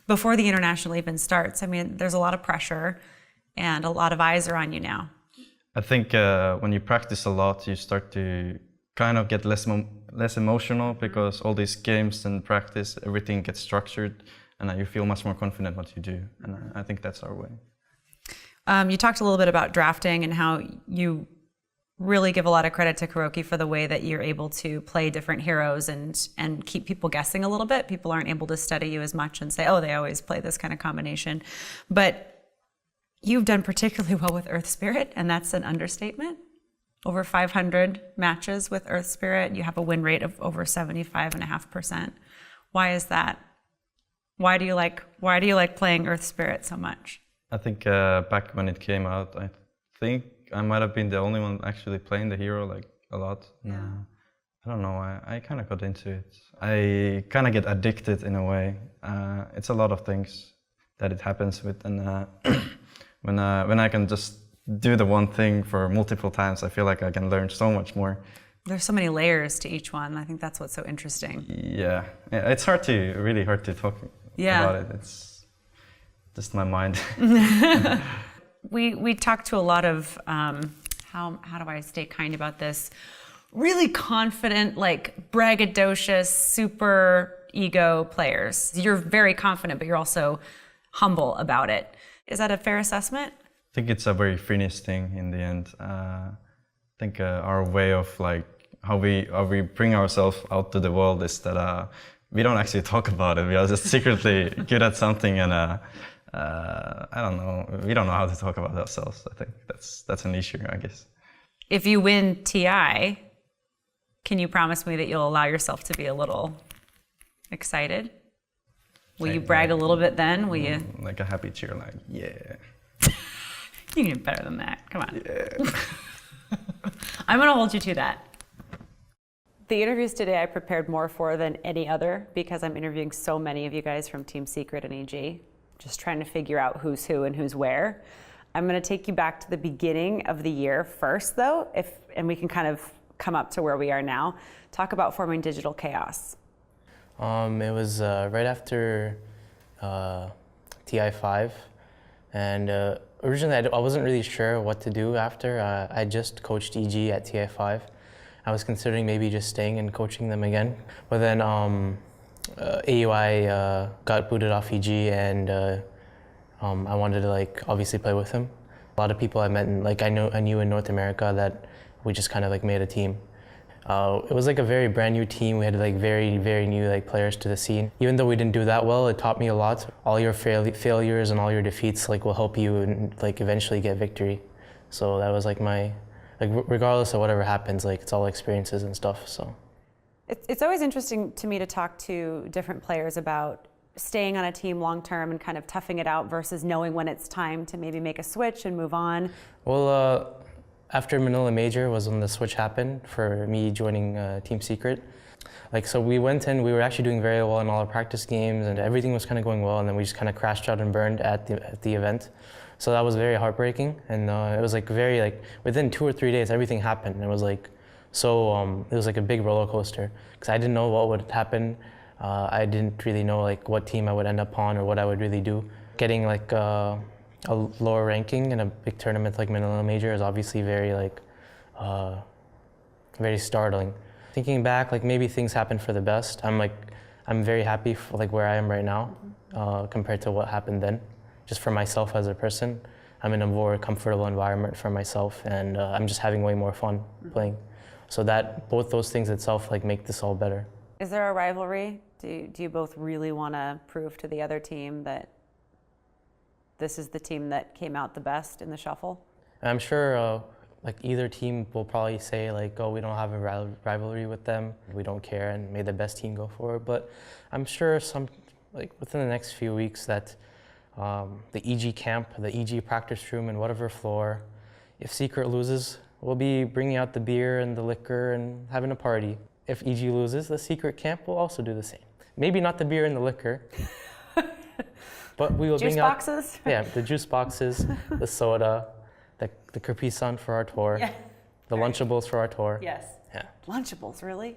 before the international even starts? I mean, there's a lot of pressure, and a lot of eyes are on you now. I think when you practice a lot, you start to kind of get less emotional, because all these games and practice, everything gets structured, and you feel much more confident what you do. And I think that's our way. You talked a little bit about drafting and how you really give a lot of credit to Kuroki for the way that you're able to play different heroes and keep people guessing a little bit. People aren't able to study you as much and say, oh, they always play this kind of combination. But you've done particularly well with Earth Spirit, and that's an understatement. Over 500 matches with Earth Spirit. You have a win rate of over 75.5%. Why is that? Why do you like playing Earth Spirit so much? I think back when it came out, I think I might have been the only one actually playing the hero like a lot. Yeah. I don't know, I kind of got into it. I kind of get addicted in a way. It's a lot of things that it happens with, and when I can just do the one thing for multiple times, I feel like I can learn so much more. There's so many layers to each one. I think that's what's so interesting. Yeah, it's really hard to talk about it. It's just my mind. We talked to a lot of how do I stay kind about this? Really confident, like braggadocious, super ego players. You're very confident, but you're also humble about it. Is that a fair assessment? I think it's a very Finnish thing in the end. I think our way of like how we bring ourselves out to the world is that we don't actually talk about it. We are just secretly good at something, and I don't know. We don't know how to talk about ourselves. I think that's an issue, I guess. If you win TI, can you promise me that you'll allow yourself to be a little excited? Will you brag a little bit then? Will you? Like a happy cheer, like, yeah. You can do better than that. Come on. Yeah. I'm going to hold you to that. The interviews today I prepared more for than any other because I'm interviewing so many of you guys from Team Secret and EG, just trying to figure out who's who and who's where. I'm going to take you back to the beginning of the year first, though, and we can kind of come up to where we are now. Talk about forming Digital Chaos. It was right after TI5, and originally I wasn't really sure what to do after. I just coached EG at TI5. I was considering maybe just staying and coaching them again, but then AUI got booted off EG, and I wanted to obviously play with him. A lot of people I met, and I knew in North America that we just kind of made a team. It was a very brand new team. We had very, very new players to the scene. Even though we didn't do that well, it taught me a lot. All your failures and all your defeats will help you and eventually get victory. So that was my, regardless of whatever happens, it's all experiences and stuff. So it's always interesting to me to talk to different players about staying on a team long term and kind of toughing it out versus knowing when it's time to maybe make a switch and move on. Well, after Manila Major was when the switch happened for me joining Team Secret. So we went in, we were actually doing very well in all our practice games and everything was kind of going well, and then we just kind of crashed out and burned at the event. So that was very heartbreaking, and it was very within 2 or 3 days everything happened. It was it was a big roller coaster because I didn't know what would happen. I didn't really know what team I would end up on or what I would really do. Getting a lower ranking in a big tournament like Manila Major is obviously very very startling. Thinking back, maybe things happened for the best. I'm very happy for where I am right now compared to what happened then. Just for myself as a person, I'm in a more comfortable environment for myself, and I'm just having way more fun playing. So that both those things itself make this all better. Is there a rivalry? Do you both really want to prove to the other team that this is the team that came out the best in the shuffle? I'm sure like either team will probably say like, oh, we don't have a rivalry with them, we don't care, and may the best team go for it. But I'm sure like within the next few weeks that the EG camp, the EG practice room, and whatever floor, if Secret loses, we'll be bringing out the beer and the liquor and having a party. If EG loses, the Secret camp will also do the same. Maybe not the beer and the liquor, but we will Juice bring out boxes? the juice boxes, the soda, the Capri Sun for our tour, Yeah. the Lunchables for our tour. Yes. Yeah. Lunchables, really?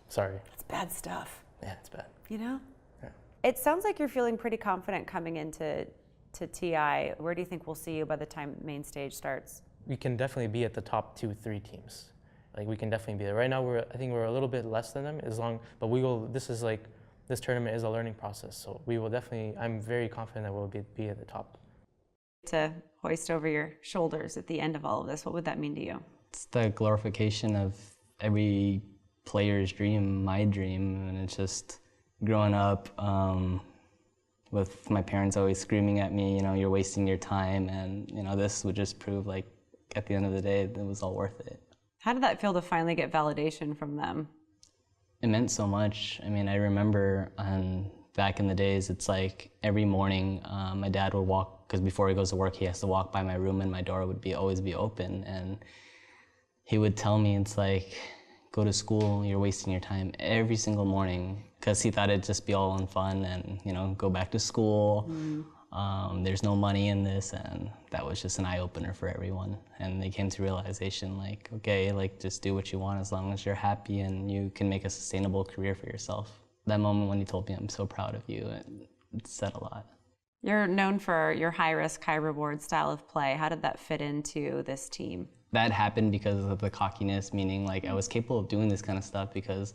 Sorry. That's bad stuff. Yeah, it's bad. You know? Yeah. It sounds like you're feeling pretty confident coming into TI. Where do you think we'll see you by the time main stage starts? We can definitely be at the top 2-3 teams. Like we can definitely be there. Right now I think we're a little bit less than them but we will, this tournament is a learning process. So we will definitely, I'm very confident that we'll be at the top. To hoist over your shoulders at the end of all of this, what would that mean to you? It's the glorification of every player's dream, my dream, and it's just growing up with my parents always screaming at me, you're wasting your time, and this would just prove like at the end of the day it was all worth it. How did that feel to finally get validation from them? It meant so much. I mean, I remember back in the days, it's like every morning my dad would walk, because before he goes to work he has to walk by my room and my door would always be open, and he would tell me, it's like, go to school, you're wasting your time, every single morning, because he thought it'd just be all in fun and go back to school. There's no money in this, and that was just an eye-opener for everyone. And they came to realization like, okay, like just do what you want as long as you're happy and you can make a sustainable career for yourself. That moment when he told me, I'm so proud of you, it said a lot. You're known for your high-risk, high-reward style of play. How did that fit into this team? That happened because of the cockiness, meaning like I was capable of doing this kind of stuff because,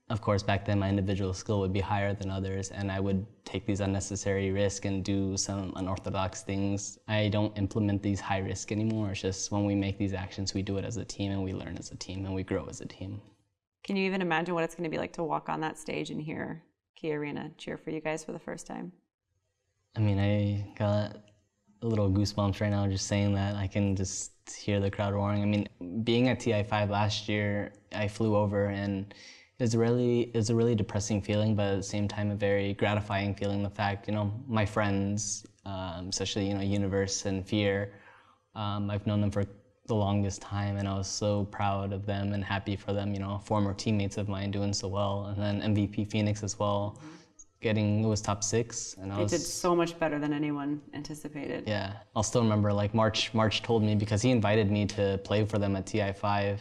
of course, back then my individual skill would be higher than others, and I would take these unnecessary risks and do some unorthodox things. I don't implement these high risk anymore. It's just when we make these actions, we do it as a team, and we learn as a team, and we grow as a team. Can you even imagine what it's going to be like to walk on that stage and hear Key Arena cheer for you guys for the first time? I mean, I got a little goosebumps right now just saying that. I can just hear the crowd roaring. I mean, being at TI5 last year, I flew over, and it was a really depressing feeling, but at the same time, a very gratifying feeling. The fact, my friends, especially, Universe and Fear, I've known them for the longest time, and I was so proud of them and happy for them, former teammates of mine doing so well. And then MVP Phoenix as well, it was top 6. And They did so much better than anyone anticipated. Yeah, I'll still remember, like March told me, because he invited me to play for them at TI5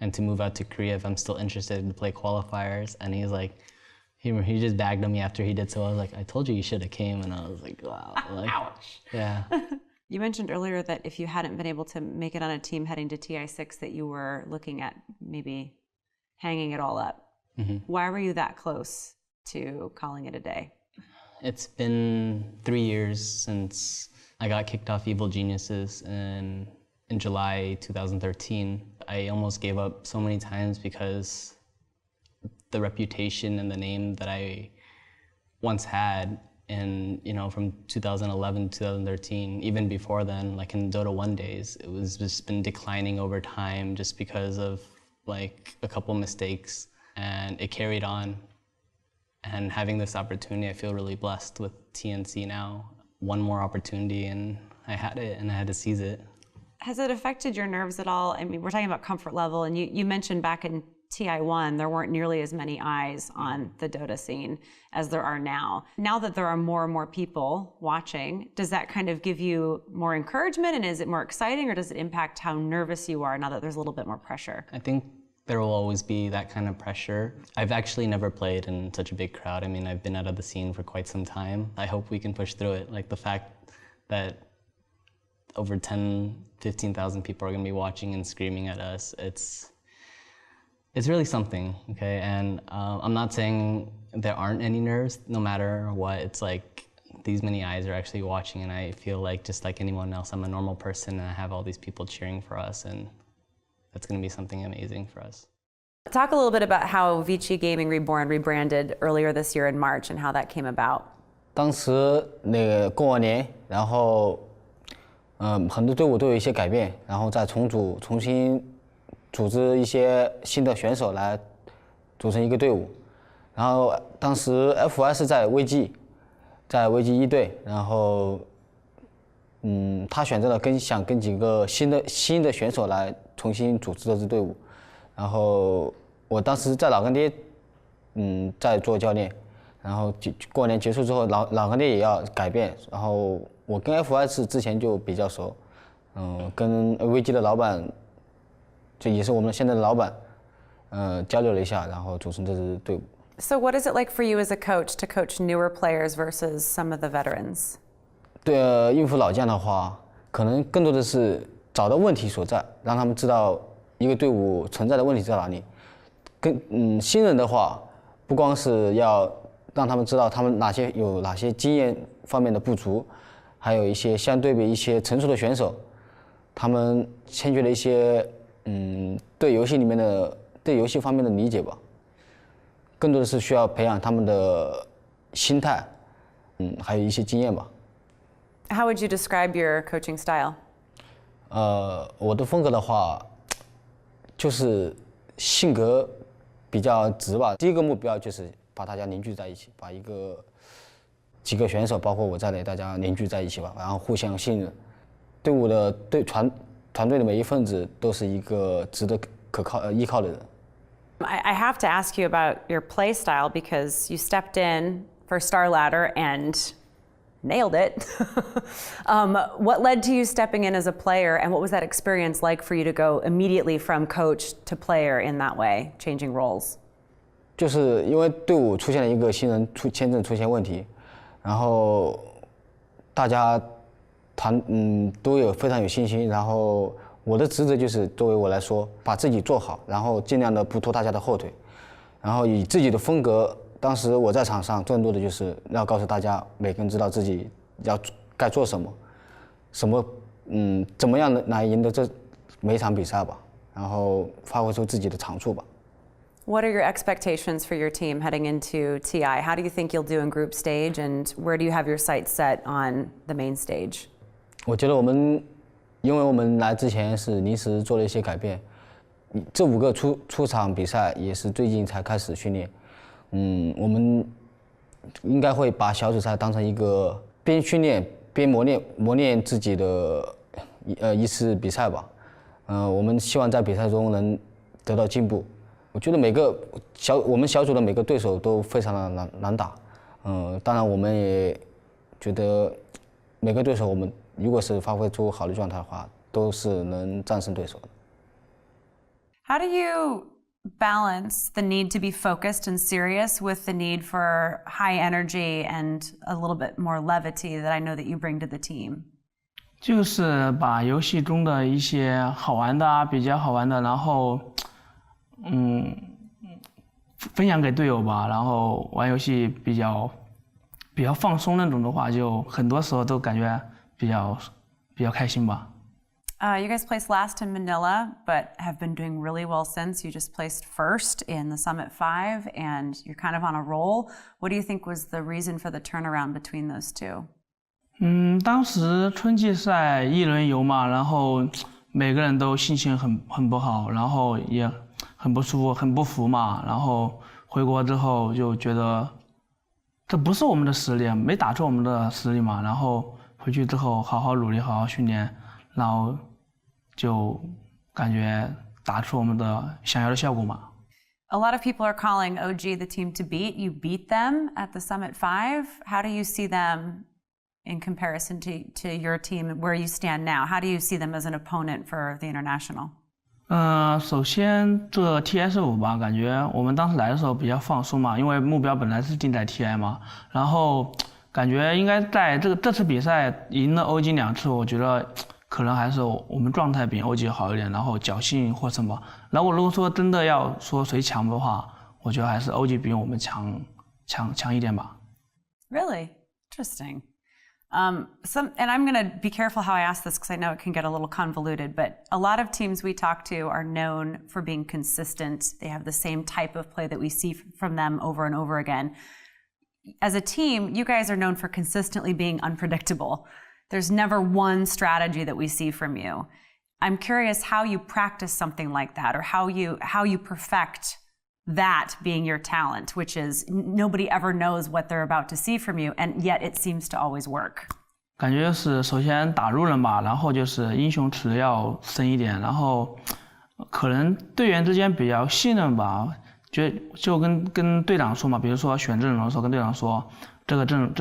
and to move out to Korea if I'm still interested to play qualifiers. And he's like, he just bagged on me after he did so. I was like, I told you should have came. And I was like, wow. Like, ouch. Yeah. You mentioned earlier that if you hadn't been able to make it on a team heading to TI6, that you were looking at maybe hanging it all up. Mm-hmm. Why were you that close to calling it a day? It's been 3 years since I got kicked off Evil Geniuses in July 2013. I almost gave up so many times because the reputation and the name that I once had, and from 2011 to 2013, even before then, like in Dota 1 days, it was just been declining over time just because of like a couple mistakes, and it carried on. And having this opportunity, I feel really blessed with TNC now. One more opportunity, and I had it, and I had to seize it. Has it affected your nerves at all? I mean, we're talking about comfort level, and you mentioned back in TI1, there weren't nearly as many eyes on the Dota scene as there are now. Now that there are more and more people watching, does that kind of give you more encouragement, and is it more exciting, or does it impact how nervous you are now that there's a little bit more pressure? I think there will always be that kind of pressure. I've actually never played in such a big crowd. I mean, I've been out of the scene for quite some time. I hope we can push through it. Like the fact that over 10, 15,000 people are gonna be watching and screaming at us, it's really something, okay? And I'm not saying there aren't any nerves, no matter what. It's like these many eyes are actually watching, and I feel like just like anyone else, I'm a normal person, and I have all these people cheering for us, and that's going to be something amazing for us. Talk a little bit about how Vici Gaming Reborn rebranded earlier this year in March and how that came about. 当时那个过完年，然后很多队伍都有一些改变，然后再重新组织一些新的选手来组成一个队伍。然后当时 FY 是在 VG 1队，然后他选择了想跟几个新的选手来重新组织这支队伍。然后我当时在老干爹在做教练，然后过年结束之后老干爹也要改变，然后我跟 FY 是之前就比较熟，跟 VG 的老板，就也是我们现在的老板，交流了一下，然后组成这支队伍。So what is it like for you as a coach to coach newer players versus some of the veterans? 对应付老将的话，可能更多的是找到问题所在，让他们知道一个队伍存在的问题在哪里。新人的话，不光是要让他们知道他们有哪些经验方面的不足，还有一些相对比一些成熟的选手，他们欠缺了一些对游戏方面的理解吧。更多的是需要培养他们的心态，还有一些经验吧。How would you describe your coaching style? 我的风格的话，就是性格比较直吧。第一个目标就是把大家凝聚在一起，把几个选手，包括我在内，大家凝聚在一起吧，然后互相信任。队伍的团队的每一份子都是一个值得依靠的人。I have to ask you about your play style because you stepped in for Star Ladder and nailed it. What led to you stepping in as a player, and what was that experience like for you to go immediately from coach to player in that way, changing roles? 就是因为队伍出现了一个新人签证出现问题，然后大家都非常有信心，然后我的职责就是作为我来说，把自己做好，然后尽量的不拖大家的后腿，然后以自己的风格。当时我在场上更多的就是要告诉大家，每个人知道自己该做什么，怎么样来赢得这每一场比赛吧，然后发挥出自己的长处吧。What are your expectations for your team heading into TI? How do you think you'll do in group stage, and where do you have your sights set on the main stage? 我觉得因为我们来之前是临时做了一些改变，这5个出场比赛也是最近才开始训练。我们应该会把小组赛当成一个边训练边磨练自己的一次比赛吧。我们希望在比赛中能得到进步。我觉得我们小组的每个对手都非常的难打。当然我们也觉得每个对手我们如果是发挥出好的状态的话，都是能战胜对手的。How do you balance the need to be focused and serious with the need for high energy and a little bit more levity that I know that you bring to the team? 就是把游戏中的一些好玩的比较好玩的，然后分享给队友吧，然后玩游戏比较放松那种的话，就很多时候都感觉比较开心吧。You guys placed last in Manila, but have been doing really well since. You just placed first in the Summit 5, and you're kind of on a roll. What do you think was the reason for the turnaround between those two? 当时春季赛1轮游嘛，然后每个人都心情很不好，然后也很不舒服、很不服嘛。然后回国之后就觉得这不是我们的实力，没打出我们的实力嘛。然后回去之后好好努力、好好训练，然后就感觉打出我们的想要的效果嘛。A lot of people are calling OG the team to beat. You beat them at the Summit 5. How do you see them in comparison to your team where you stand now? How do you see them as an opponent for the international? 首先这 TI6 吧，感觉我们当时来的时候比较放松嘛，因为目标本来是定在 TI 嘛，然后感觉应该在这次比赛赢了 OG 2次，我觉得可能还是我们状态比 OG 好一点，然后侥幸或什么。然后如果说真的要说谁强的话，我觉得还是 OG 比我们强一点吧。Really? Interesting. And I'm going to be careful how I ask this because I know it can get a little convoluted, but a lot of teams we talk to are known for being consistent. They have the same type of play that we see from them over and over again. As a team, you guys are known for consistently being unpredictable. There's never one strategy that we see from you. I'm curious how you practice something like that, or how you perfect that being your talent, which is nobody ever knows what they're about to see from you, and yet it seems to always work. 感觉就是首先打入人吧，然后就是英雄池要深一点，然后可能队员之间比较信任吧，就跟队长说嘛，比如说选阵容的时候跟队长说，这个阵容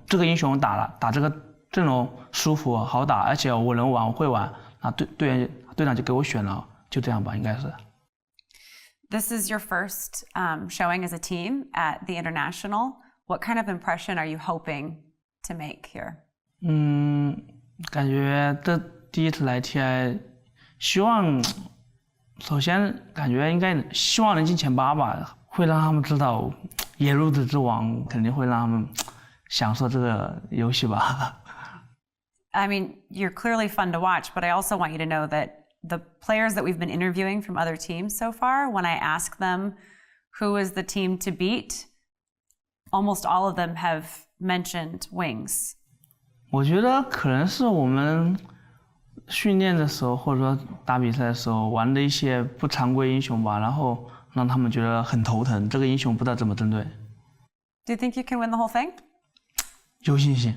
这个英雄打这个阵容舒服好打，而且我能玩我会玩，那队长就给我选了，就这样吧，应该是。This is your first showing as a team at the International. What kind of impression are you hoping to make here? 感觉这第一次来 TI， 希望首先感觉应该希望能进前8吧，会让他们知道野路子之王，肯定会让他们享受这个游戏吧。I mean, you're clearly fun to watch, but I also want you to know that the players that we've been interviewing from other teams so far, when I ask them who is the team to beat, almost all of them have mentioned Wings. 我觉得可能是我们训练的时候，或者说打比赛的时候玩的一些不常规英雄吧，然后让他们觉得很头疼，这个英雄不知道怎么针对。Do you think you can win the whole thing? 有信心。